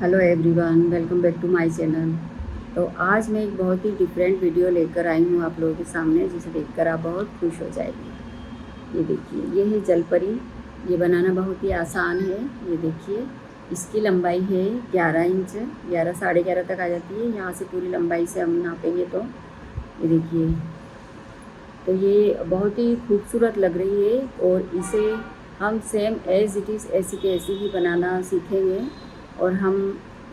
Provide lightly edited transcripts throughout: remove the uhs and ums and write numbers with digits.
Hello everyone, welcome back to my channel. तो आज मैं एक बहुत ही डिफरेंट वीडियो लेकर आई हूँ आप लोगों के सामने, जिसे देखकर आप बहुत खुश हो जाएंगे। ये देखिए, ये है जलपरी। ये बनाना बहुत ही आसान है। ये देखिए, इसकी लंबाई है 11 इंच, 11 साढ़े 11 तक आ जाती है। यहाँ से पूरी लंबाई से हम नापेंगे तो ये देखिए, तो ये बहुत ही खूबसूरत लग रही है। और इसे हम सेम एज इट इज़ ऐसी के ऐसी ही बनाना सीखेंगे। और हम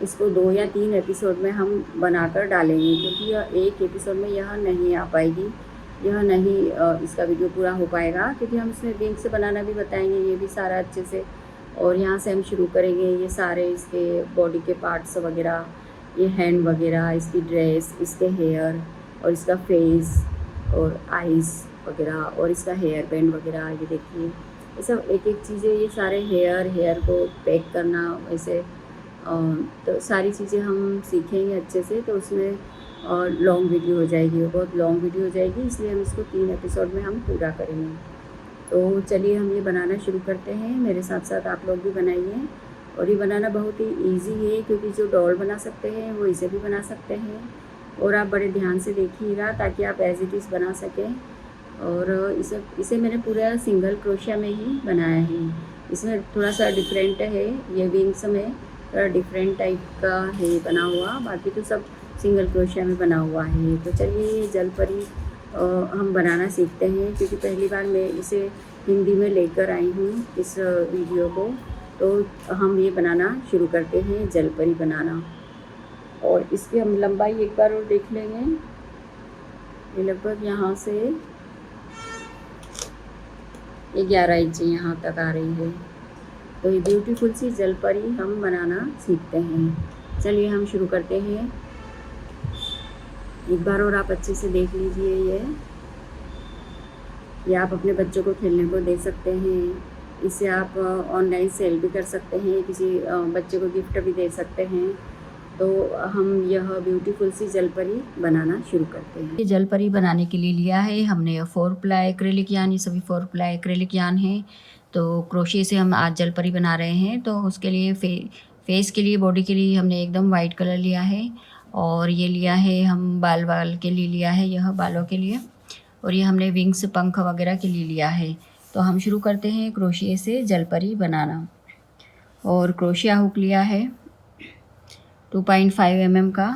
इसको 2 या 3 एपिसोड में हम बनाकर डालेंगे, क्योंकि यह एक एपिसोड में यह नहीं आ पाएगी, यह नहीं इसका वीडियो पूरा हो पाएगा, क्योंकि हम इसमें विंग से बनाना भी बताएंगे, ये भी सारा अच्छे से। और यहाँ से हम शुरू करेंगे, ये सारे इसके बॉडी के पार्ट्स वगैरह, ये हैंड वगैरह, इसकी ड्रेस, इसके हेयर और इसका फेस और आइज़ वगैरह और इसका हेयर बैंड वगैरह। ये देखिए, ये सब एक एक चीज़ें, ये सारे हेयर को पैक करना वैसे। तो सारी चीज़ें हम सीखेंगे अच्छे से। तो उसमें लॉन्ग वीडियो हो जाएगी, वो बहुत लॉन्ग वीडियो हो जाएगी, इसलिए हम इसको 3 एपिसोड में हम पूरा करेंगे। तो चलिए हम ये बनाना शुरू करते हैं। मेरे साथ साथ आप लोग भी बनाइए। और ये बनाना बहुत ही इजी है, क्योंकि जो डॉल बना सकते हैं वो इसे भी बना सकते हैं। और आप बड़े ध्यान से देखिएगा ताकि आप एज इट इज़ बना सकें। और इसे मैंने पूरा सिंगल क्रोशिया में ही बनाया है। इसमें थोड़ा सा डिफरेंट है, ये विंग्स में थोड़ा डिफरेंट टाइप का है बना हुआ, बाकी तो सब सिंगल क्रोशिया में बना हुआ है। तो चलिए, ये जलपरी हम बनाना सीखते हैं, क्योंकि पहली बार मैं इसे हिंदी में लेकर आई हूँ इस वीडियो को। तो हम ये बनाना शुरू करते हैं, जलपरी बनाना। और इसकी हम लंबाई एक बार और देख लेंगे। ये लगभग यहाँ से ये 11 इंच यहाँ तक आ रही है। तो ये ब्यूटीफुल सी जलपरी हम बनाना सीखते हैं। चलिए हम शुरू करते हैं। एक बार और आप अच्छे से देख लीजिए। ये आप अपने बच्चों को खेलने को दे सकते हैं। इसे आप ऑनलाइन सेल भी कर सकते हैं, किसी बच्चे को गिफ्ट भी दे सकते हैं। तो हम यह ब्यूटीफुल सी जलपरी बनाना शुरू करते हैं। ये जलपरी बनाने के लिए लिया है हमने 4 प्लाई एक्रेलिक यार्न, ये सभी 4 प्लाई एक्रेलिक यार्न है। तो क्रोशे से हम आज जलपरी बना रहे हैं। तो उसके लिए फेस के लिए, बॉडी के लिए हमने एकदम वाइट कलर लिया है। और ये लिया है हम बाल के लिए लिया है, यह बालों के लिए। और ये हमने विंग्स, पंख वगैरह के लिए लिया है। तो हम शुरू करते हैं क्रोशिया से जलपरी बनाना। और क्रोशिया हुक लिया है 2.5 mm का।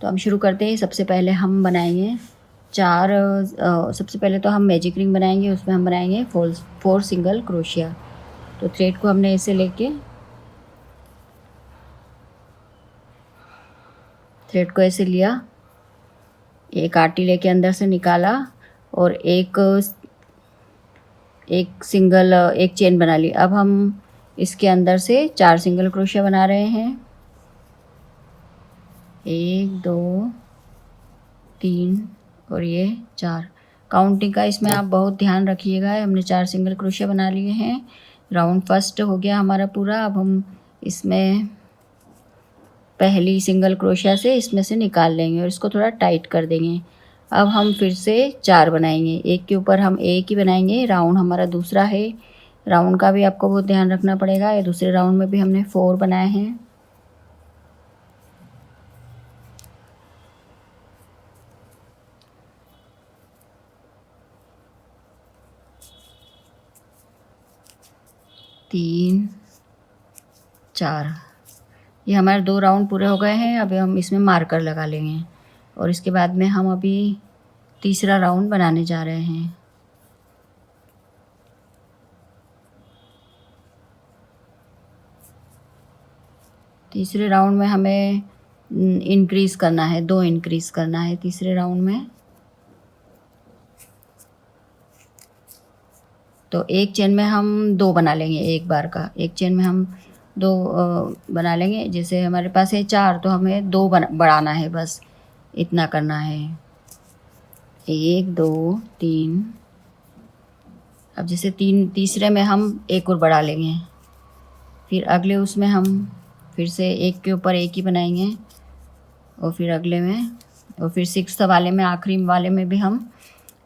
तो हम शुरू करते हैं। सबसे पहले हम बनाएंगे सबसे पहले तो हम मैजिक रिंग बनाएंगे, उसमें हम बनाएंगे 4 सिंगल क्रोशिया। तो थ्रेड को हमने ऐसे लेके, थ्रेड को ऐसे लिया, एक आटी लेके अंदर से निकाला और एक चेन बना ली। अब हम इसके अंदर से 4 सिंगल क्रोशिया बना रहे हैं। 1 2 3 और ये 4। काउंटिंग का इसमें आप बहुत ध्यान रखिएगा। हमने 4 सिंगल क्रोशिया बना लिए हैं। राउंड फर्स्ट हो गया हमारा पूरा। अब हम इसमें पहली सिंगल क्रोशिया से इसमें से निकाल लेंगे और इसको थोड़ा टाइट कर देंगे। अब हम फिर से 4 बनाएंगे, एक के ऊपर हम एक ही बनाएंगे। राउंड हमारा दूसरा है, राउंड का भी आपको बहुत ध्यान रखना पड़ेगा। ये दूसरे राउंड में भी हमने 4 बनाए हैं। तीन, 4, ये हमारे 2 राउंड पूरे हो गए हैं। अभी हम इसमें मार्कर लगा लेंगे और इसके बाद में हम अभी तीसरा राउंड बनाने जा रहे हैं। तीसरे राउंड में हमें इंक्रीज करना है, 2 इंक्रीज करना है तीसरे राउंड में। तो एक चेन में हम 2 बना लेंगे, एक बार का एक चेन में हम 2 बना लेंगे। जैसे हमारे पास है 4, तो हमें 2 बढ़ाना है, बस इतना करना है। 1 2 3। अब जैसे तीसरे में हम एक और बढ़ा लेंगे, फिर अगले उसमें हम फिर से एक के ऊपर एक ही बनाएंगे और फिर अगले में, और फिर 6th वाले में, आखिरी वाले में भी हम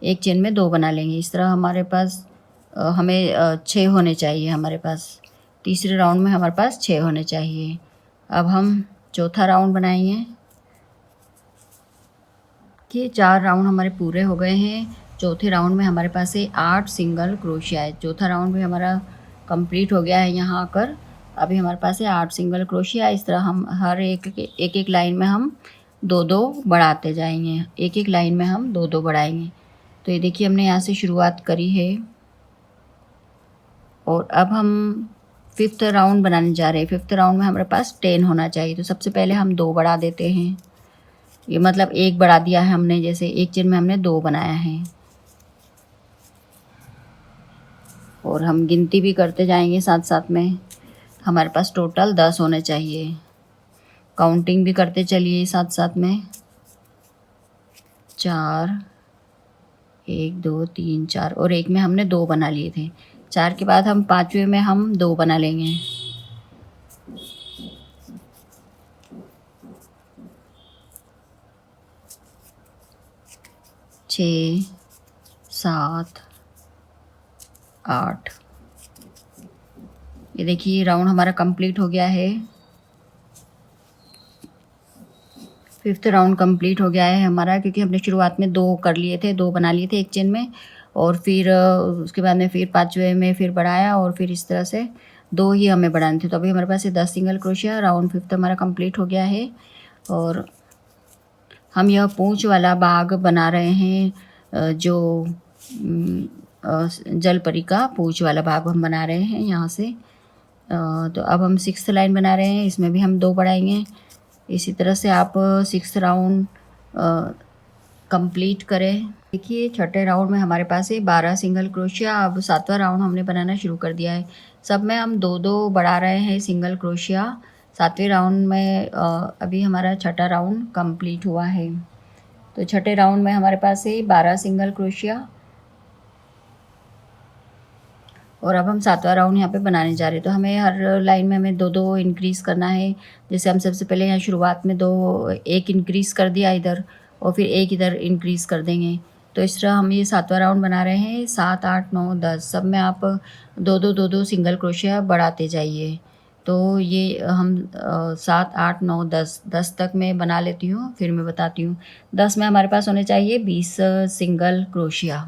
एक चेन में 2 बना लेंगे। इस तरह हमारे पास हमें 6 होने चाहिए हमारे पास। तीसरे राउंड में हमारे पास 6 होने चाहिए। अब हम चौथा राउंड बनाएंगे कि 4 राउंड हमारे पूरे हो गए हैं। चौथे राउंड में हमारे पास है 8 सिंगल क्रोशिया है। चौथा राउंड भी हमारा कंप्लीट हो गया है यहाँ आकर। अभी हमारे पास है 8 सिंगल क्रोशिया। इस तरह हम हर एक लाइन में हम 2-2 बढ़ाते जाएंगे। एक लाइन में हम 2-2 बढ़ाएंगे। तो ये देखिए हमने यहाँ से शुरुआत करी है और अब हम 5th राउंड बनाने जा रहे हैं। 5th राउंड में हमारे पास 10 होना चाहिए। तो सबसे पहले हम 2 बढ़ा देते हैं। ये मतलब 1 बढ़ा दिया है हमने, जैसे एक चेन में हमने 2 बनाया है। और हम गिनती भी करते जाएंगे साथ साथ में। हमारे पास टोटल 10 होने चाहिए। काउंटिंग भी करते चलिए साथ साथ में। 4, 1 2 3 4 और एक में हमने 2 बना लिए थे। 4 के बाद हम 5वें में हम 2 बना लेंगे। 6, 7, 8। ये देखिए राउंड हमारा कंप्लीट हो गया है। 5th राउंड कंप्लीट हो गया है हमारा, क्योंकि हमने शुरुआत में 2 कर लिए थे, 2 बना लिए थे एक चेन में। और फिर उसके बाद में फिर 5वें में फिर बढ़ाया और फिर इस तरह से 2 ही हमें बढ़ाने थे। तो अभी हमारे पास 10 सिंगल क्रोशिया। राउंड 5th हमारा कंप्लीट हो गया है। और हम यह पूंछ वाला भाग बना रहे हैं, जो जलपरी का पूंछ वाला भाग हम बना रहे हैं यहाँ से। तो अब हम 6th लाइन बना रहे हैं। इसमें भी हम 2 बढ़ाएंगे। इसी तरह से आप 6th राउंड कंप्लीट करें। देखिए छठे राउंड में हमारे पास है 12 सिंगल क्रोशिया। अब 7वां राउंड हमने बनाना शुरू कर दिया है। सब में हम 2-2 बढ़ा रहे हैं सिंगल क्रोशिया। 7वें राउंड में अभी हमारा छठा राउंड कंप्लीट हुआ है। तो छठे राउंड में हमारे पास है 12 सिंगल क्रोशिया। और अब हम 7वां राउंड यहाँ पे बनाने जा रहे हैं। तो हमें हर लाइन में हमें 2-2 इंक्रीज़ करना है। जैसे हम सबसे पहले यहाँ शुरुआत में 1 इंक्रीज़ कर दिया इधर और फिर 1 इधर इंक्रीज़ कर देंगे। तो इस तरह हम ये 7वां राउंड बना रहे हैं। 7, 8, 9, 10 सब में आप 2-2 सिंगल क्रोशिया बढ़ाते जाइए। तो ये हम 7, 8, 9, 10 तक मैं बना लेती हूँ, फिर मैं बताती हूँ। 10 में हमारे पास होने चाहिए 20 सिंगल क्रोशिया।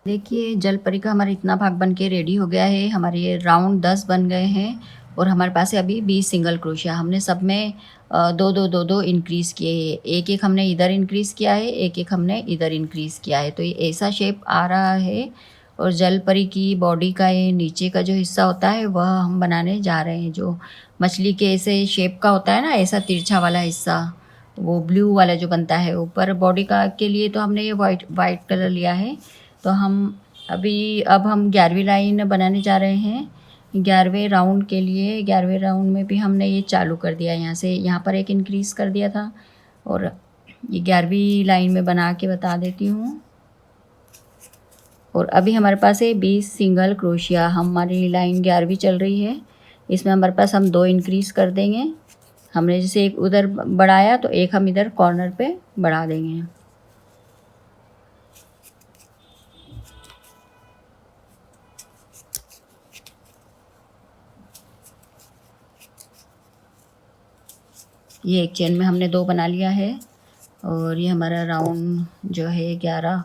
देखिए जलपरी का हमारा इतना भाग बन के रेडी हो गया है। हमारे ये राउंड 10 बन गए हैं और हमारे पास है अभी 20 सिंगल क्रोशिया। हमने सब में 2-2 इंक्रीज़ किए हैं। एक हमने इधर इंक्रीज़ किया है, एक हमने इधर इंक्रीज़ किया है। तो ये ऐसा शेप आ रहा है। और जलपरी की बॉडी का ये नीचे का जो हिस्सा होता है वह हम बनाने जा रहे हैं। जो मछली के ऐसे शेप का होता है ना, ऐसा तिरछा वाला हिस्सा, वो ब्लू वाला जो बनता है ऊपर बॉडी का के लिए, तो हमने ये वाइट कलर लिया है। तो हम अब हम 11वीं लाइन बनाने जा रहे हैं। 11वें राउंड के लिए 11वें राउंड में भी हमने ये चालू कर दिया। यहाँ से यहाँ पर एक इंक्रीज़ कर दिया था। और ये 11वीं लाइन में बना के बता देती हूँ। और अभी हमारे पास है 20 सिंगल क्रोशिया। हमारी लाइन 11वीं चल रही है। इसमें हमारे पास हम 2 इंक्रीज़ कर देंगे। हमने जैसे एक उधर बढ़ाया तो एक हम इधर कॉर्नर पे बढ़ा देंगे। ये एक चेन में हमने 2 बना लिया है। और ये हमारा राउंड जो है 11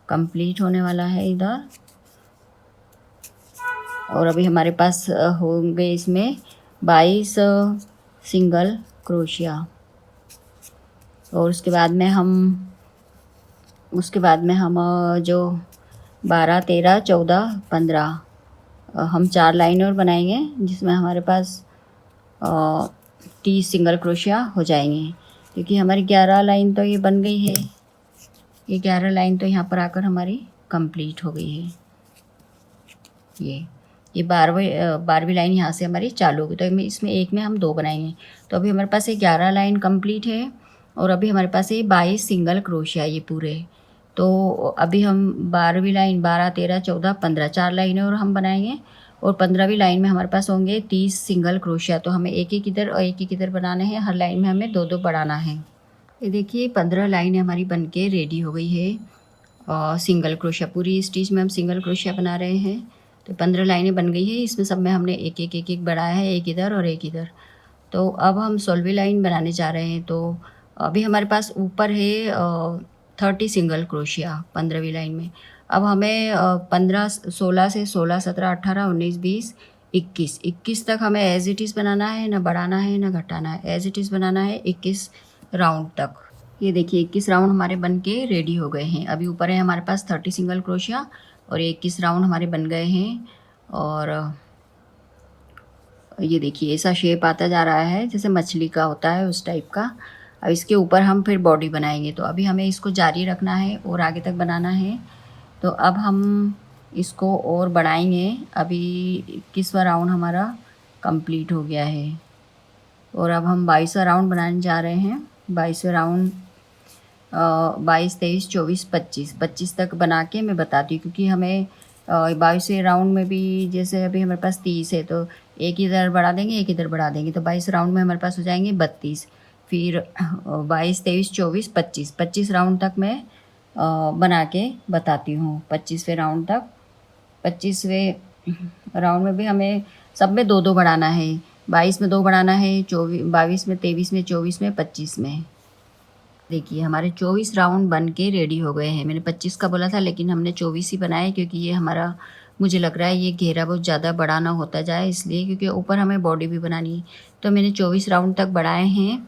कंप्लीट होने वाला है इधर। और अभी हमारे पास होंगे इसमें 22 सिंगल क्रोशिया। और उसके बाद में हम जो 12, 13, 14, 15 हम 4 लाइन और बनाएंगे, जिसमें हमारे पास 30 सिंगल क्रोशिया हो जाएंगे। क्योंकि हमारी 11 लाइन तो ये बन गई है। ये 11 लाइन तो यहाँ पर आकर हमारी कंप्लीट हो गई है। ये 12वीं लाइन यहाँ से हमारी चालू होगी। तो इसमें एक में हम 2 बनाएंगे। तो अभी हमारे पास ये 11 लाइन कंप्लीट है। और अभी हमारे पास ये 22 सिंगल क्रोशिया ये पूरे। तो अभी हम 12वीं लाइन 12, 13, 14, 15 4 लाइनें और हम बनाएंगे। और 15वीं लाइन में हमारे पास होंगे 30 सिंगल क्रोशिया। तो हमें एक इधर और एक इधर बनाने हैं। हर लाइन में हमें 2-2 बढ़ाना है। ये देखिए 15 लाइनें हमारी बन के रेडी हो गई है। और सिंगल क्रोशिया पूरी स्टिच में हम सिंगल क्रोशिया बना रहे हैं। तो 15 लाइनें बन गई है। इसमें सब में हमने एक बढ़ाया है, एक इधर और एक इधर। तो अब हम 16वीं लाइन बनाने जा रहे हैं। तो अभी हमारे पास ऊपर है 30 सिंगल क्रोशिया 15वीं लाइन में। अब हमें 15 16 से 16 17 18 19 20 21 तक हमें एज इट इज़ बनाना है, ना बढ़ाना है ना घटाना है, एज इट इज़ बनाना है 21 राउंड तक। ये देखिए 21 राउंड हमारे बन के रेडी हो गए हैं। अभी ऊपर है हमारे पास 30 सिंगल क्रोशिया और 21 राउंड हमारे बन गए हैं। और ये देखिए ऐसा शेप आता जा रहा है जैसे मछली का होता है उस टाइप का। अब इसके ऊपर हम फिर बॉडी बनाएंगे, तो अभी हमें इसको जारी रखना है और आगे तक बनाना है। तो अब हम इसको और बढ़ाएंगे। अभी 21वां राउंड हमारा कंप्लीट हो गया है और अब हम 22वां राउंड बनाने जा रहे हैं। 22वें राउंड 22 23 24 25 तक बना के मैं बताती हूँ, क्योंकि हमें 22वें राउंड में भी जैसे अभी हमारे पास 30 है तो एक इधर बढ़ा देंगे एक इधर बढ़ा देंगे, तो 22 राउंड में हमारे पास हो जाएंगे 32। फिर 22 23 24 25 राउंड तक मैं बना के बताती हूँ। 25वें राउंड तक, 25वें राउंड में भी हमें सब में 2 2 बढ़ाना है। 22 में 2 बढ़ाना है, 22 में 23 में 24 में 25 में। देखिए हमारे 24 राउंड बन के रेडी हो गए हैं। मैंने 25 का बोला था लेकिन हमने 24 ही बनाए, क्योंकि ये हमारा मुझे लग रहा है ये घेरा बहुत ज़्यादा बड़ा ना होता जाए, इसलिए क्योंकि ऊपर हमें बॉडी भी बनानी है। तो मैंने 24 राउंड तक बढ़ाए हैं।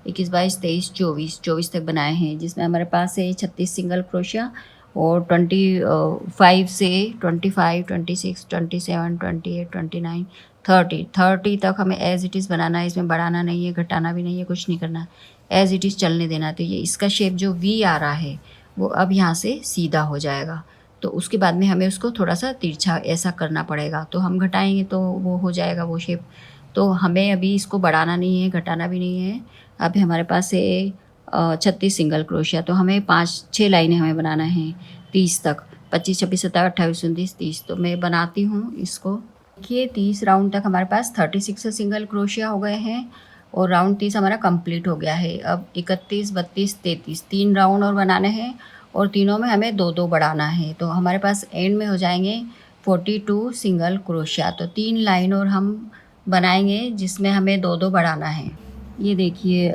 21 22 23 24 तक बनाए हैं, जिसमें हमारे पास है 36 सिंगल क्रोशिया और 25 से 25 26 27 28 29 30 तक हमें एज इट इज़ बनाना है। इसमें बढ़ाना नहीं है, घटाना भी नहीं है, कुछ नहीं करना, एज इट इज़ चलने देना। तो ये इसका शेप जो वी आ रहा है वो अब यहाँ से सीधा हो जाएगा। तो उसके बाद में हमें उसको थोड़ा सा तिरछा ऐसा करना पड़ेगा, तो हम घटाएंगे तो वो हो जाएगा वो शेप। तो हमें अभी इसको बढ़ाना नहीं है, घटाना भी नहीं है। अभी हमारे पास है 36 सिंगल क्रोशिया, तो हमें 5-6 लाइनें हमें बनाना है 30 तक। 25 26 27 28 29 30। तो मैं बनाती हूँ इसको। देखिए 30 राउंड तक हमारे पास 36 सिंगल क्रोशिया हो गए हैं और राउंड 30 हमारा कंप्लीट हो गया है। अब 31 32 33 3 राउंड और बनाने हैं और तीनों में हमें 2 2 बढ़ाना है। तो हमारे पास एंड में हो जाएंगे 42 सिंगल क्रोशिया। तो 3 लाइन और हम बनाएंगे जिसमें हमें 2 2 बढ़ाना है। ये देखिए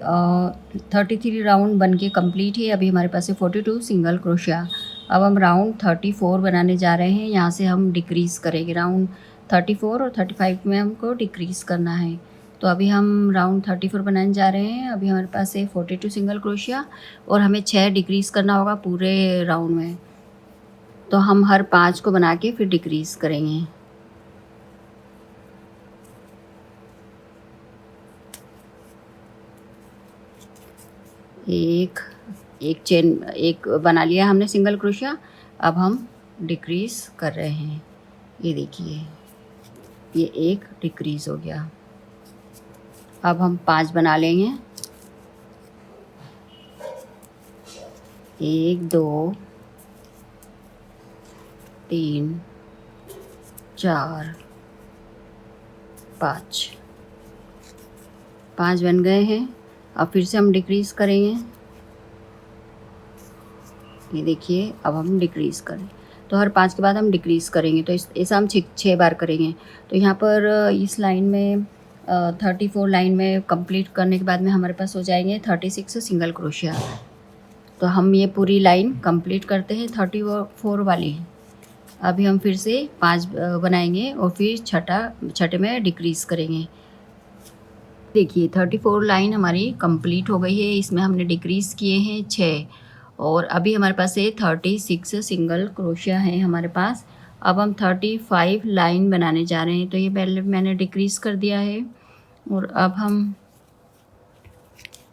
33 राउंड बन के कम्प्लीट है। अभी हमारे पास है 42 सिंगल क्रोशिया। अब हम राउंड 34 बनाने जा रहे हैं। यहाँ से हम डिक्रीज़ करेंगे। राउंड 34 और 35 में हमको डिक्रीज़ करना है। तो अभी हम राउंड 34 बनाने जा रहे हैं। अभी हमारे पास है 42 सिंगल क्रोशिया और हमें 6 डिक्रीज़ करना होगा पूरे राउंड में। तो हम हर 5 को बना के फिर डिक्रीज़ करेंगे। एक चेन एक बना लिया हमने सिंगल क्रोशिया। अब हम डिक्रीज़ कर रहे हैं। ये देखिए ये एक डिक्रीज़ हो गया। अब हम 5 बना लेंगे। 1 2 3 4 5 बन गए हैं। अब फिर से हम डिक्रीज़ करेंगे। ये देखिए अब हम डिक्रीज़ करें, तो हर 5 के बाद हम डिक्रीज़ करेंगे। तो ऐसा हम 6 बार करेंगे। तो यहाँ पर इस लाइन में 34 लाइन में कंप्लीट करने के बाद में हमारे पास हो जाएंगे 36 सिंगल क्रोशिया। तो हम ये पूरी लाइन कंप्लीट करते हैं 34 वाली। अभी हम फिर से 5 बनाएंगे और फिर छठे में डिक्रीज़ करेंगे। देखिए 34 लाइन हमारी कंप्लीट हो गई है। इसमें हमने डिक्रीज़ किए हैं 6 और अभी हमारे पास है 36 सिंगल क्रोशिया है हमारे पास। अब हम 35 लाइन बनाने जा रहे हैं। तो ये पहले मैंने डिक्रीज़ कर दिया है और अब हम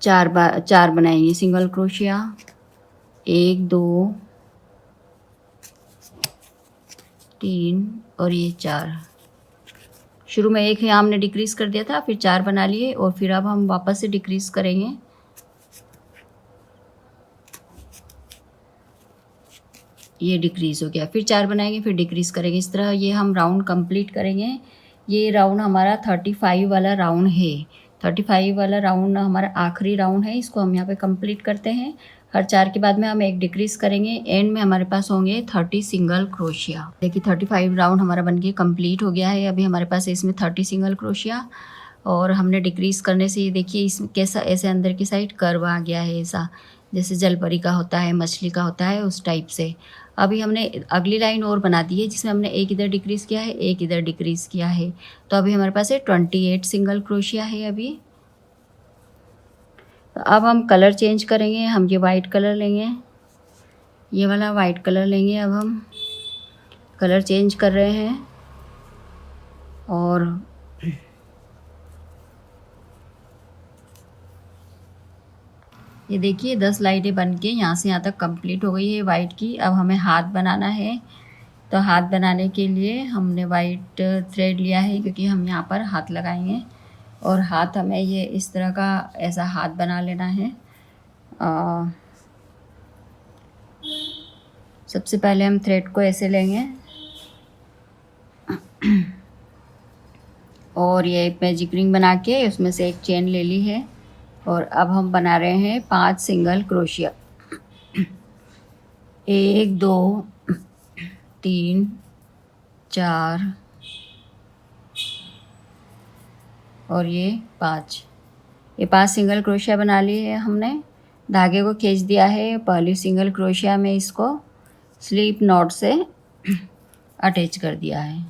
4 बनाएंगे सिंगल क्रोशिया। 1 2 3 और ये 4। शुरू में 1 यहाँ हमने डिक्रीज़ कर दिया था, फिर 4 बना लिए और फिर अब हम वापस से डिक्रीज़ करेंगे। ये डिक्रीज़ हो गया, फिर 4 बनाएंगे, फिर डिक्रीज़ करेंगे। इस तरह ये हम राउंड कंप्लीट करेंगे। ये राउंड हमारा 35 वाला राउंड है। 35 वाला राउंड हमारा आखिरी राउंड है। इसको हम यहाँ पे कंप्लीट करते हैं। हर 4 के बाद में हम एक डिक्रीज़ करेंगे। एंड में हमारे पास होंगे 30 सिंगल क्रोशिया। देखिए 35 राउंड हमारा बनके कंप्लीट हो गया है। अभी हमारे पास है इसमें 30 सिंगल क्रोशिया और हमने डिक्रीज़ करने से ये देखिए इस कैसा ऐसे अंदर की साइड कर्व आ गया है, ऐसा जैसे जलपरी का होता है, मछली का होता है, उस टाइप से। अभी हमने अगली लाइन और बना दी है जिसमें हमने एक इधर डिक्रीज़ किया है, एक इधर डिक्रीज़ किया है। तो अभी हमारे पास है 28 सिंगल क्रोशिया है अभी। तो अब हम कलर चेंज करेंगे, हम ये वाइट कलर लेंगे, ये वाला वाइट कलर लेंगे। अब हम कलर चेंज कर रहे हैं और ये देखिए 10 लाइटें बन के यहाँ से यहाँ तक कंप्लीट हो गई है वाइट की। अब हमें हाथ बनाना है, तो हाथ बनाने के लिए हमने वाइट थ्रेड लिया है क्योंकि हम यहाँ पर हाथ लगाएंगे। और हाथ हमें ये इस तरह का ऐसा हाथ बना लेना है। सबसे पहले हम थ्रेड को ऐसे लेंगे और ये मैजिक रिंग बना के उसमें से एक चेन ले ली है। और अब हम बना रहे हैं 5 सिंगल क्रोशिया। 1 2 3 4 और ये 5 सिंगल क्रोशिया बना लिए है हमने। धागे को खींच दिया है पहली सिंगल क्रोशिया में, इसको स्लिप नॉट से अटैच कर दिया है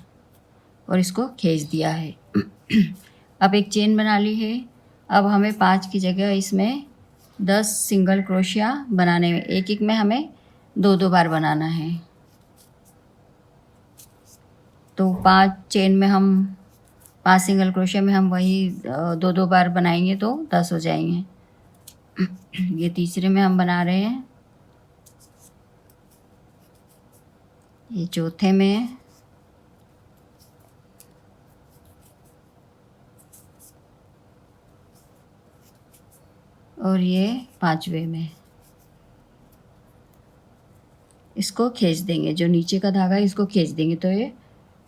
और इसको खींच दिया है। अब एक चेन बना ली है। अब हमें 5 की जगह इसमें 10 सिंगल क्रोशिया बनाने में, एक एक में हमें 2 बार बनाना है। तो 5 सिंगल क्रोशिया में हम वही 2 बार बनाएंगे तो 10 हो जाएंगे। ये तीसरे में हम बना रहे हैं, ये चौथे में है, और ये 5वें में। इसको खींच देंगे, जो नीचे का धागा है इसको खींच देंगे तो ये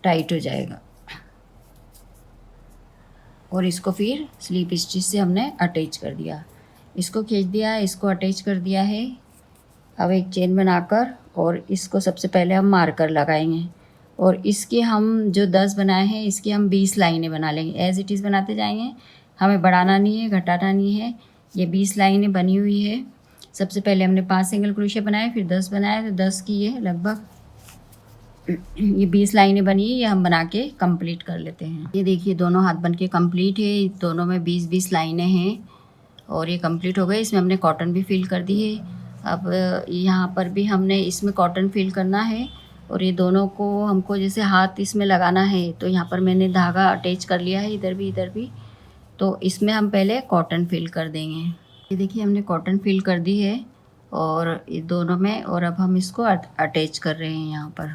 टाइट हो जाएगा। और इसको फिर स्लीप स्टिच से हमने अटैच कर दिया, इसको खींच दिया, इसको अटैच कर दिया है। अब एक चेन बनाकर और इसको सबसे पहले हम मार्कर लगाएंगे और इसके हम जो 10 बनाए हैं इसकी हम 20 लाइनें बना लेंगे। एज इट इज़ बनाते जाएंगे, हमें बढ़ाना नहीं है, घटाना नहीं है। ये 20 लाइनें बनी हुई है। सबसे पहले हमने 5 सिंगल क्रोशिया बनाए, फिर 10 बनाए, तो 10 की ये लगभग ये 20 लाइनें बनी है। ये हम बना के कंप्लीट कर लेते हैं। ये देखिए दोनों हाथ बन के कंप्लीट है, दोनों में 20-20 लाइनें हैं और ये कंप्लीट हो गए। इसमें हमने कॉटन भी फिल कर दी है। अब यहाँ पर भी हमने इसमें कॉटन फिल करना है और ये दोनों को हमको जैसे हाथ इसमें लगाना है, तो यहाँ पर मैंने धागा अटैच कर लिया है इधर भी। तो इसमें हम पहले कॉटन फिल कर देंगे। ये देखिए हमने कॉटन फिल कर दी है और ये दोनों में, और अब हम इसको अटैच कर रहे हैं यहाँ पर।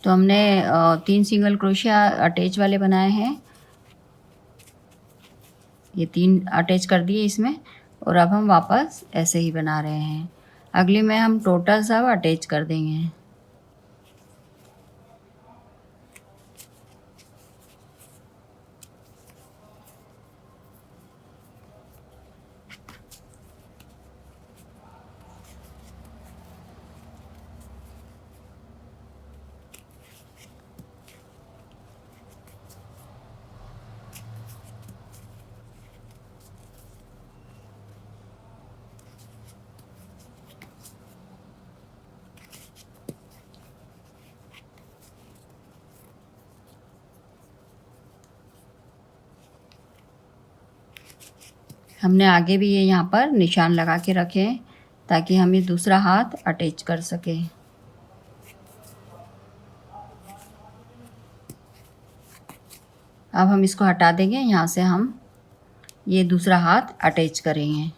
तो हमने 3 सिंगल क्रोशिया अटैच वाले बनाए हैं, ये 3 अटैच कर दिए इसमें, और अब हम वापस ऐसे ही बना रहे हैं। अगले में हम टोटल सब अटैच कर देंगे। हमने आगे भी ये यहाँ पर निशान लगा के रखे हैं ताकि हम ये दूसरा हाथ अटैच कर सके। अब हम इसको हटा देंगे, यहाँ से हम ये दूसरा हाथ अटैच करेंगे।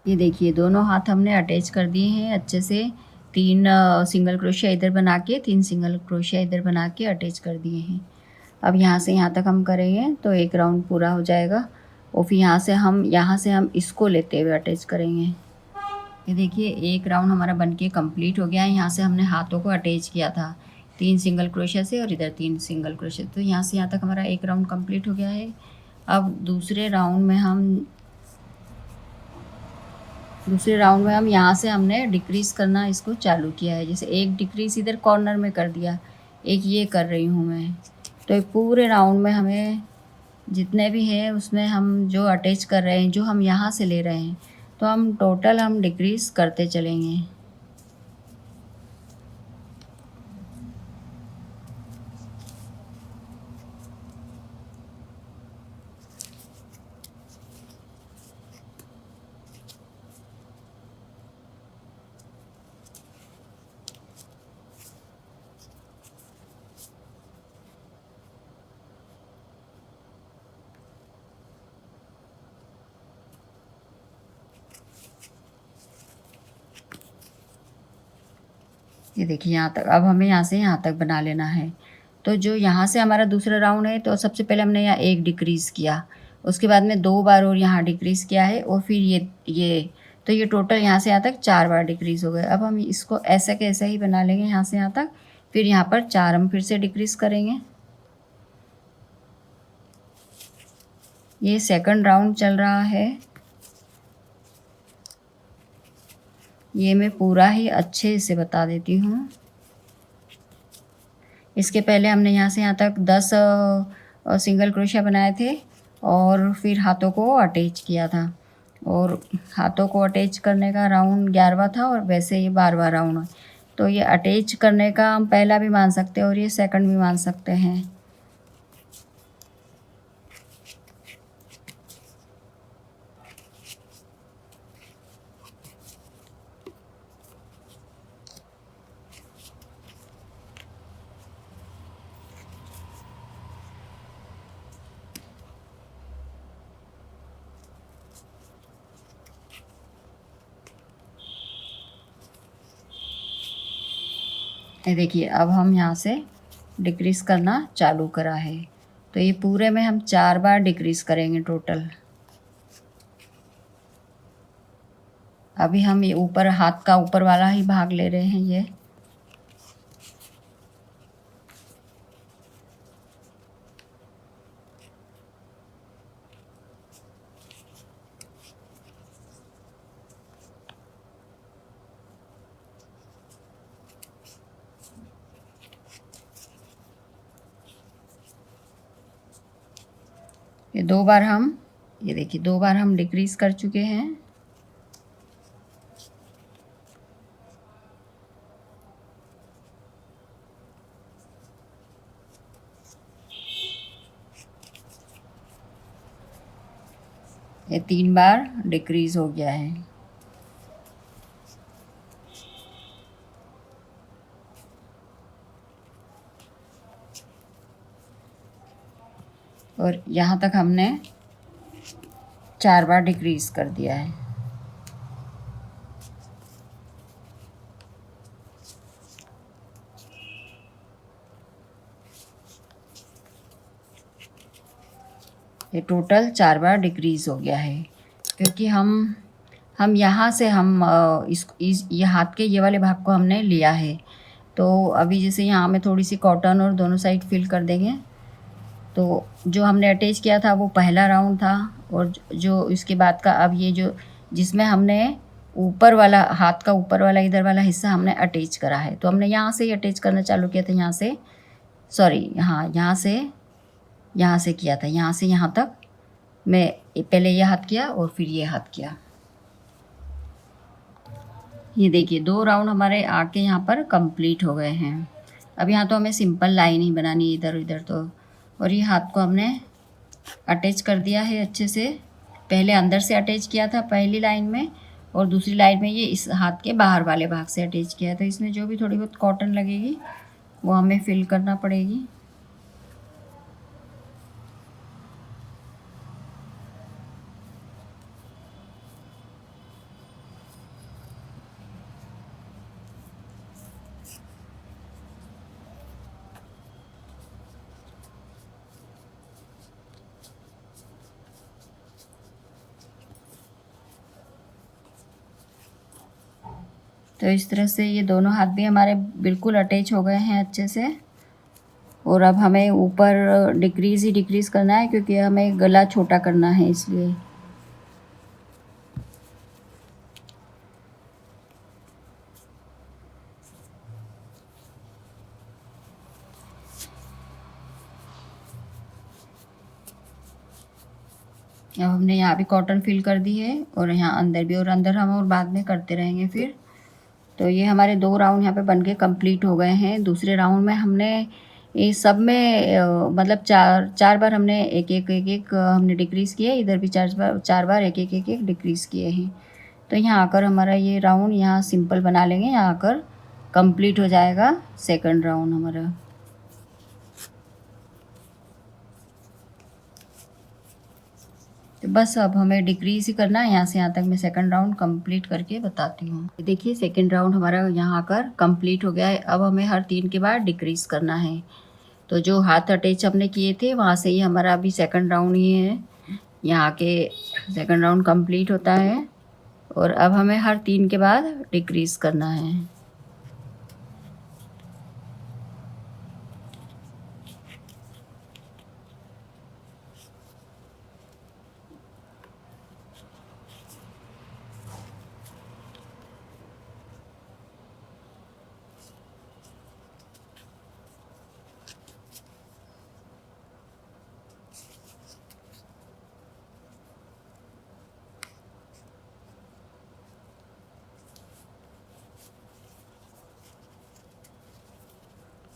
ये देखिए दोनों हाथ हमने अटैच कर दिए हैं अच्छे से। 3 सिंगल क्रोशिया इधर बना के, 3 सिंगल क्रोशिया इधर बना के अटैच कर दिए हैं। अब यहाँ से यहाँ तक हम करेंगे तो एक राउंड पूरा हो जाएगा और फिर यहाँ से हम इसको लेते हुए अटैच करेंगे। ये देखिए एक राउंड हमारा बनके कंप्लीट हो गया है। यहाँ से हमने हाथों को अटैच किया था 3 सिंगल क्रोशिया से और इधर 3 सिंगल क्रोशिया, तो यहाँ से यहाँ तक हमारा एक राउंड कंप्लीट हो गया है। अब दूसरे राउंड में हम दूसरे राउंड में हम यहाँ से हमने डिक्रीज़ करना इसको चालू किया है। जैसे एक डिक्रीज़ इधर कॉर्नर में कर दिया, एक ये कर रही हूँ मैं। तो पूरे राउंड में हमें जितने भी हैं उसमें हम जो अटैच कर रहे हैं, जो हम यहाँ से ले रहे हैं, तो हम टोटल हम डिक्रीज़ करते चलेंगे। ये देखिए यहाँ तक। अब हमें यहाँ से यहाँ तक बना लेना है। तो जो यहाँ से हमारा दूसरा राउंड है, तो सबसे पहले हमने यहाँ एक डिक्रीज़ किया, उसके बाद में 2 बार और यहाँ डिक्रीज़ किया है, और फिर ये तो ये टोटल यहाँ से यहाँ तक 4 बार डिक्रीज़ हो गए। अब हम इसको ऐसा के ऐसा ही बना लेंगे यहाँ से यहाँ तक, फिर यहाँ पर 4 हम फिर से डिक्रीज़ करेंगे। ये सेकंड राउंड चल रहा है। ये मैं पूरा ही अच्छे से बता देती हूँ। इसके पहले हमने यहाँ से यहाँ तक 10 सिंगल क्रोशिया बनाए थे, और फिर हाथों को अटैच किया था, और हाथों को अटैच करने का राउंड 11वां था, और वैसे ये 12वां राउंड है। तो ये अटैच करने का हम पहला भी मान सकते हैं और ये सेकंड भी मान सकते हैं। ये देखिए, अब हम यहाँ से डिक्रीज़ करना चालू करा है। तो ये पूरे में हम 4 बार डिक्रीज़ करेंगे टोटल। अभी हम ये ऊपर हाथ का ऊपर वाला ही भाग ले रहे हैं। ये 2 बार हम, ये देखिए 2 बार हम डिक्रीज़ कर चुके हैं। ये 3 बार डिक्रीज़ हो गया है। और यहाँ तक हमने 4 बार डिक्रीज़ कर दिया है। ये टोटल 4 बार डिक्रीज़ हो गया है, क्योंकि हम यहाँ से ये हाथ के ये वाले भाग को हमने लिया है। तो अभी जैसे यहाँ में थोड़ी सी कॉटन और दोनों साइड फिल कर देंगे। तो जो हमने अटैच किया था वो पहला राउंड था, और जो इसके बाद का अब ये जो जिसमें हमने ऊपर वाला हाथ का ऊपर वाला इधर वाला हिस्सा हमने अटैच करा है। तो हमने यहाँ से ही अटैच करना चालू किया था, यहाँ से सॉरी हाँ यहाँ से किया था, यहाँ से यहाँ तक मैं पहले ये हाथ किया और फिर ये हाथ किया। ये देखिए 2 राउंड हमारे आके यहाँ पर कंप्लीट हो गए हैं। अब यहाँ तो हमें सिंपल लाइन ही बनानी इधर उधर तो। और ये हाथ को हमने अटैच कर दिया है अच्छे से। पहले अंदर से अटैच किया था पहली लाइन में, और दूसरी लाइन में ये इस हाथ के बाहर वाले भाग से अटैच किया। तो इसमें जो भी थोड़ी बहुत कॉटन लगेगी वो हमें फिल करना पड़ेगी। तो इस तरह से ये दोनों हाथ भी हमारे बिल्कुल अटैच हो गए हैं अच्छे से। और अब हमें ऊपर डिक्रीज़ ही डिक्रीज़ करना है, क्योंकि हमें गला छोटा करना है इसलिए। अब हमने यहाँ भी कॉटन फिल कर दी है और यहाँ अंदर भी, और अंदर हम और बाद में करते रहेंगे फिर। तो ये हमारे 2 राउंड यहाँ पे बनके कंप्लीट हो गए हैं। दूसरे राउंड में हमने ये सब में मतलब 4 बार हमने एक एक हमने डिक्रीज़ किया, इधर भी 4 बार एक एक डिक्रीज़ किए हैं। तो यहाँ आकर हमारा ये राउंड यहाँ सिंपल बना लेंगे, यहाँ आकर कंप्लीट हो जाएगा सेकंड राउंड हमारा। तो बस अब हमें डिक्रीज़ ही करना है, यहाँ से यहाँ तक मैं सेकंड राउंड कंप्लीट करके बताती हूँ। देखिए सेकंड राउंड हमारा यहाँ आकर कंप्लीट हो गया है। अब हमें हर 3 के बाद डिक्रीज़ करना है। तो जो हाथ अटैच हमने किए थे वहाँ से ही हमारा अभी सेकंड राउंड ही है, यहाँ के सेकंड राउंड कंप्लीट होता है। और अब हमें हर 3 के बाद डिक्रीज़ करना है।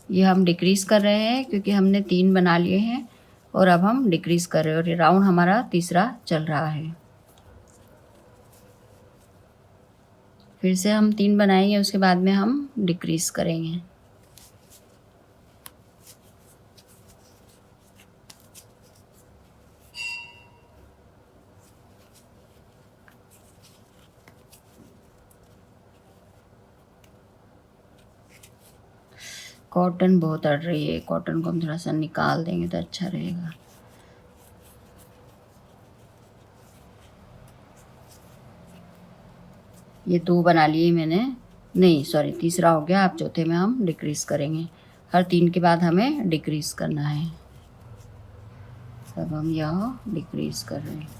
ये हम डिक्रीज़ कर रहे हैं क्योंकि हमने 3 बना लिए हैं और अब हम डिक्रीज़ कर रहे हैं, और ये राउंड हमारा तीसरा चल रहा है। फिर से हम 3 बनाएंगे, उसके बाद में हम डिक्रीज़ करेंगे। कॉटन बहुत अड़ रही है, कॉटन को हम थोड़ा सा निकाल देंगे तो अच्छा रहेगा। ये 2 बना लिए मैंने, नहीं सॉरी तीसरा हो गया। अब चौथे में हम डिक्रीज़ करेंगे, हर 3 के बाद हमें डिक्रीज़ करना है। अब हम यहाँ डिक्रीज़ कर रहे हैं।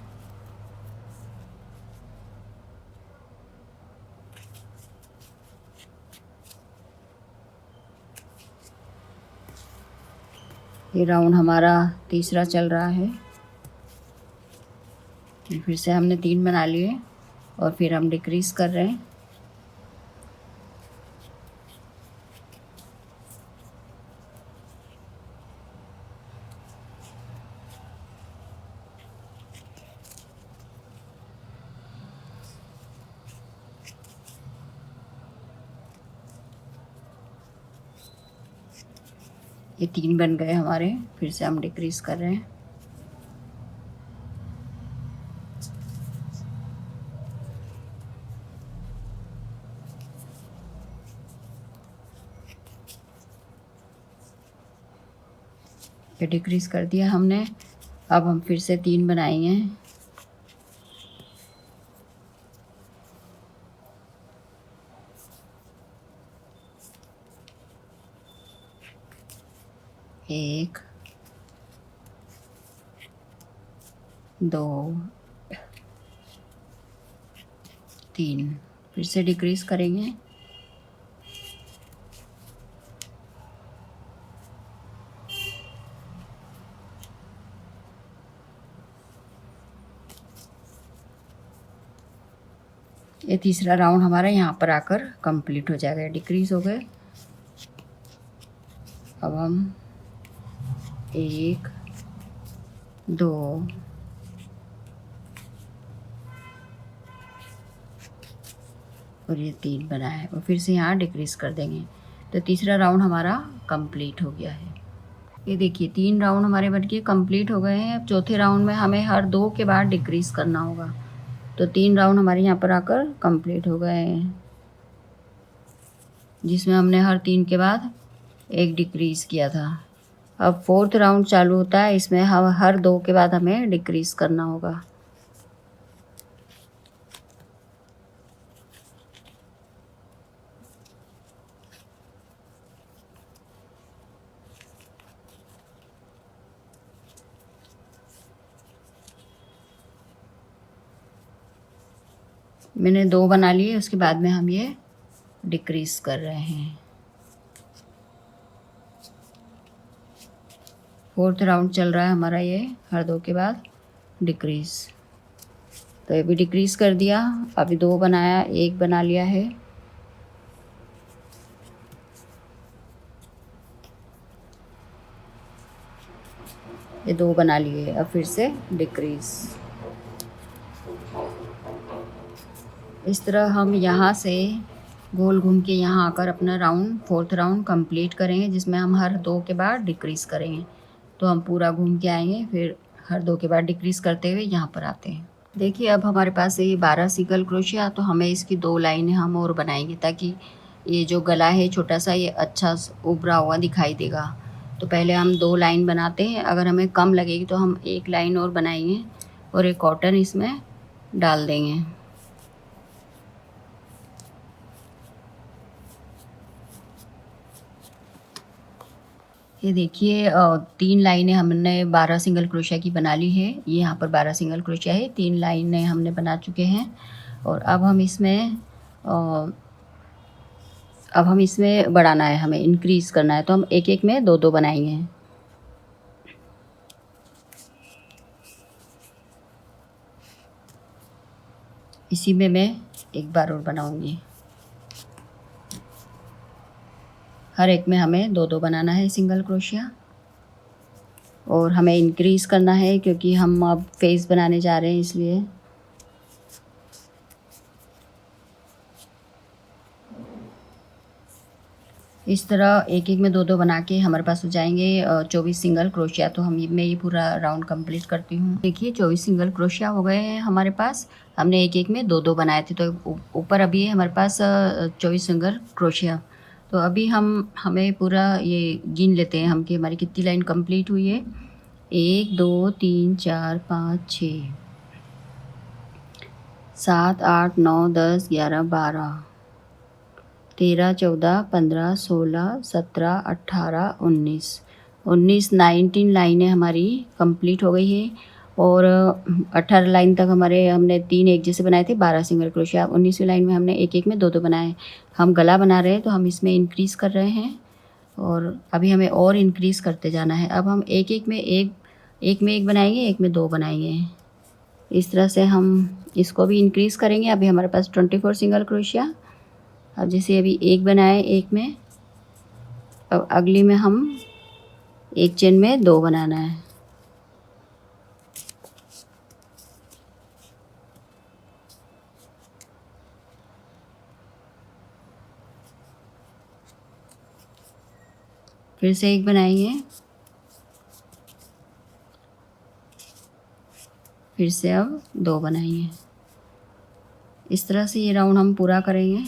ये राउंड हमारा तीसरा चल रहा है। फिर से हमने 3 बना लिए और फिर हम डिक्रीज़ कर रहे हैं। ये 3 बन गए हमारे, फिर से हम डिक्रीज़ कर रहे हैं। ये डिक्रीज़ कर दिया हमने। अब हम फिर से 3 बनाएंगे। एक, 2, 3, फिर से डिक्रीज़ करेंगे। ये तीसरा राउंड हमारा यहाँ पर आकर कंप्लीट हो जाएगा। डिक्रीज़ हो गए। अब हम 1, 2, और ये 3 बना है, और फिर से यहाँ डिक्रीज़ कर देंगे। तो तीसरा राउंड हमारा कंप्लीट हो गया है। ये देखिए 3 राउंड हमारे बनके कंप्लीट हो गए हैं। अब चौथे राउंड में हमें हर 2 के बाद डिक्रीज़ करना होगा। तो 3 राउंड हमारे यहाँ पर आकर कंप्लीट हो गए हैं, जिसमें हमने हर 3 के बाद एक डिक्रीज़ किया था। अब 4th राउंड चालू होता है, इसमें हम हर 2 के बाद हमें डिक्रीज़ करना होगा। मैंने 2 बना लिए, उसके बाद में हम ये डिक्रीज़ कर रहे हैं। 4th राउंड चल रहा है हमारा ये, हर 2 के बाद। डिक्रीज़। तो ये भी डिक्रीज़ कर दिया। अभी 2 बनाया, 1 बना लिया है। ये 2 बना लिए। अब फिर से डिक्रीज़। इस तरह हम यहाँ से गोल घूम के यहाँ आकर अपना राउंड 4th राउंड कंप्लीट करेंगे, जिसमें हम हर 2 के बाद डिक्रीज़ करेंगे। तो हम पूरा घूम के आएंगे, फिर हर 2 के बाद डिक्रीज़ करते हुए यहाँ पर आते हैं। देखिए अब हमारे पास ये 12 सिंगल क्रोशिया, तो हमें इसकी 2 लाइनें हम और बनाएंगे, ताकि ये जो गला है छोटा सा, ये अच्छा उभरा हुआ दिखाई देगा। तो पहले हम 2 लाइन बनाते हैं। अगर हमें कम लगेगी तो हम 1 लाइन और बनाएंगे और एक कॉटन इसमें डाल देंगे। ये देखिए 3 लाइनें हमने 12 सिंगल क्रोशिया की बना ली है। ये यहाँ पर 12 सिंगल क्रोशिया है, 3 लाइनें हमने बना चुके हैं। और अब हम इसमें बढ़ाना है, हमें इंक्रीज़ करना है। तो हम एक एक में 2-2 बनाएंगे। इसी में मैं एक बार और बनाऊंगी। हर एक में हमें 2-2 बनाना है सिंगल क्रोशिया। और हमें इंक्रीज़ करना है, क्योंकि हम अब फेस बनाने जा रहे हैं, इसलिए। इस तरह एक एक में 2-2 बना के हमारे पास हो जाएंगे 24 सिंगल क्रोशिया। तो मैं ये पूरा राउंड कंप्लीट करती हूँ। देखिए 24 सिंगल क्रोशिया हो गए हैं हमारे पास। हमने एक एक में 2-2 बनाए थे, तो ऊपर अभी है हमारे पास 24 सिंगल क्रोशिया। तो अभी हमें पूरा ये गिन लेते हैं हम कि हमारी कितनी लाइन कंप्लीट हुई है। 1 2 3 4 5 6 7 8 9 10 11 12 13 14 15 16 17 18 19 लाइनें हमारी कंप्लीट हो गई है। और 18 लाइन तक हमने 3 एक जैसे बनाए थे 12 सिंगल क्रोशिया। 19वीं लाइन में हमने एक एक में 2-2 बनाए। हम गला बना रहे हैं, तो हम इसमें इंक्रीज़ कर रहे हैं और अभी हमें और इंक्रीज़ करते जाना है। अब हम एक में एक बनाएंगे, एक में 2 बनाएंगे। इस तरह से हम इसको भी इंक्रीज़ करेंगे। अभी हमारे पास 24 सिंगल क्रोशिया। अब जैसे अभी एक बनाए एक में, अब अगली में हम एक चेन में 2 बनाना है। फिर से एक बनाएंगे, फिर से अब 2 बनाएंगे। इस तरह से ये राउंड हम पूरा करेंगे।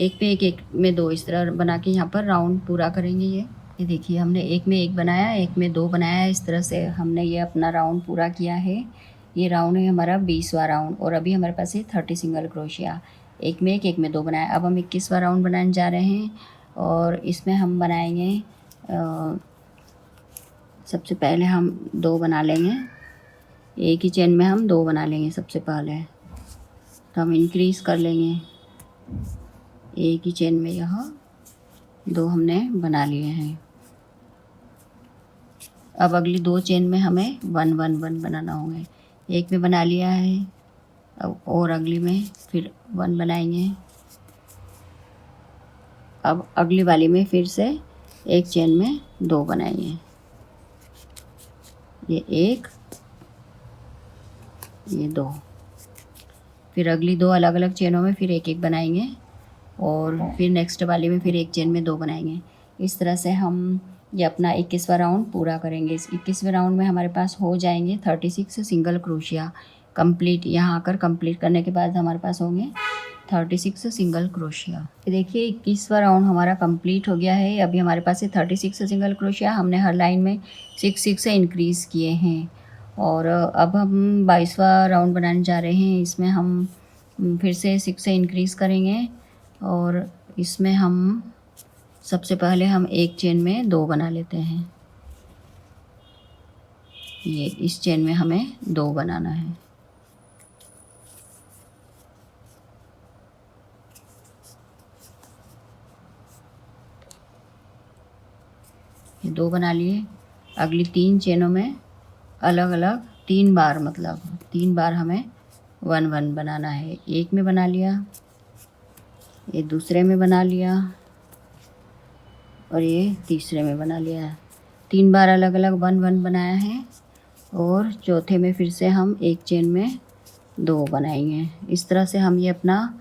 एक में 2 इस तरह बना के यहाँ पर राउंड पूरा करेंगे। ये देखिए हमने एक में एक बनाया, एक में 2 बनाया। इस तरह से हमने ये अपना राउंड पूरा किया है। ये राउंड है हमारा 20वां राउंड। और अभी हमारे पास है 30 सिंगल क्रोशिया। एक में 2 बनाया। अब हम 21वां राउंड बनाने जा रहे हैं और इसमें हम बनाएंगे सबसे पहले हम 2 बना लेंगे। एक ही चेन में हम 2 बना लेंगे सबसे पहले। तो हम इंक्रीज़ कर लेंगे। एक ही चेन में यहाँ 2 हमने बना लिए हैं। अब अगली 2 चेन में हमें 1 1 1 बनाना होगा। एक में बना लिया है, अब और अगली में फिर 1 बनाएंगे। अब अगली वाली में फिर से एक चेन में 2 बनाएंगे। ये 1, ये 2। फिर अगली 2 अलग अलग चेनों में फिर एक एक बनाएंगे और फिर नेक्स्ट वाली में फिर एक चेन में 2 बनाएंगे। इस तरह से हम ये अपना 21वां राउंड पूरा करेंगे। इस 21वें राउंड में हमारे पास हो जाएंगे 36 सिंगल क्रोशिया कंप्लीट। यहाँ आकर कंप्लीट करने के बाद हमारे पास होंगे 36 सिंगल क्रोशिया। देखिए 21वां राउंड हमारा कंप्लीट हो गया है। अभी हमारे पास है 36 सिंगल क्रोशिया। हमने हर लाइन में 6 से इंक्रीज़ किए हैं। और अब हम 22वां राउंड बनाने जा रहे हैं। इसमें हम फिर से 6 से इंक्रीज़ करेंगे और इसमें हम सबसे पहले हम एक चेन में 2 बना लेते हैं। ये इस चेन में हमें 2 बनाना है। ये 2 बना लिए। अगली 3 चेनों में अलग अलग 3 बार, मतलब 3 बार हमें 1 1 बनाना है। एक में बना लिया, ये दूसरे में बना लिया और ये तीसरे में बना लिया। 3 बार अलग अलग 1 1 बनाया है और चौथे में फिर से हम एक चेन में 2 बनाएंगे। इस तरह से हम ये अपना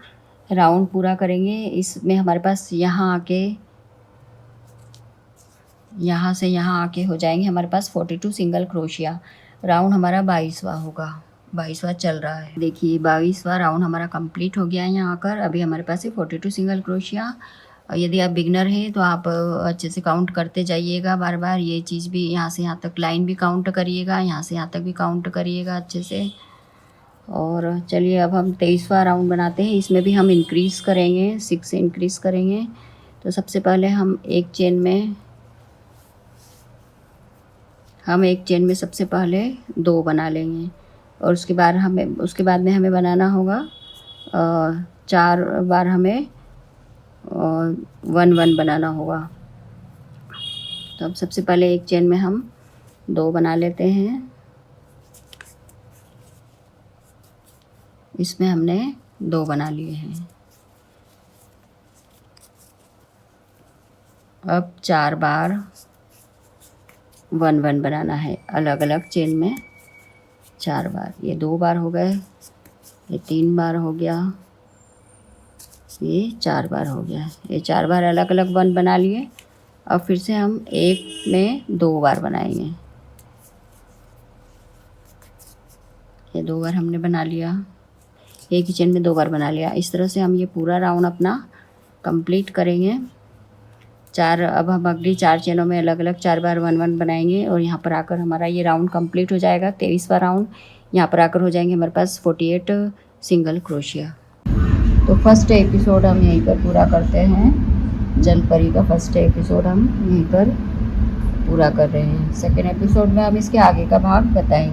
राउंड पूरा करेंगे। इसमें हमारे पास यहाँ आके, यहाँ से यहाँ आके हो जाएंगे हमारे पास 42 सिंगल क्रोशिया। राउंड हमारा 22वां होगा, 22वां चल रहा है। देखिए 22वां राउंड हमारा कंप्लीट हो गया है यहाँ आकर। अभी हमारे पास है 42 सिंगल क्रोशिया। यदि आप बिगनर हैं तो आप अच्छे से काउंट करते जाइएगा बार बार। ये चीज़ भी यहाँ से यहाँ तक लाइन भी काउंट करिएगा, यहाँ से यहाँ तक भी काउंट करिएगा अच्छे से। और चलिए अब हम 23वां राउंड बनाते हैं। इसमें भी हम इंक्रीज़ करेंगे, 6 से इंक्रीज़ करेंगे। तो सबसे पहले हम एक चेन में सबसे पहले 2 बना लेंगे और उसके बाद में हमें बनाना होगा 4 बार हमें 1 1 बनाना होगा। तो अब सबसे पहले एक चेन में हम 2 बना लेते हैं। इसमें हमने 2 बना लिए हैं। अब 4 बार 1 1 बनाना है अलग अलग चेन में 4 बार। ये 2 बार हो गए, ये 3 बार हो गया, ये 4 बार हो गया। ये 4 बार अलग अलग 1 बना लिए। अब फिर से हम एक में 2 बार बनाएंगे। ये 2 बार हमने बना लिया, एक ही चेन में 2 बार बना लिया। इस तरह से हम ये पूरा राउंड अपना कंप्लीट करेंगे। अब हम अगली 4 चेनों में अलग अलग 4 बार 1 1 बनाएंगे और यहाँ पर आकर हमारा ये राउंड कंप्लीट हो जाएगा। 23वां राउंड यहाँ पर आकर हो जाएंगे हमारे पास 48 सिंगल क्रोशिया। तो फर्स्ट एपिसोड हम यहीं पर पूरा करते हैं। जलपरी का फर्स्ट एपिसोड हम यहीं पर पूरा कर रहे हैं। सेकेंड एपिसोड में हम इसके आगे का भाग बताएंगे।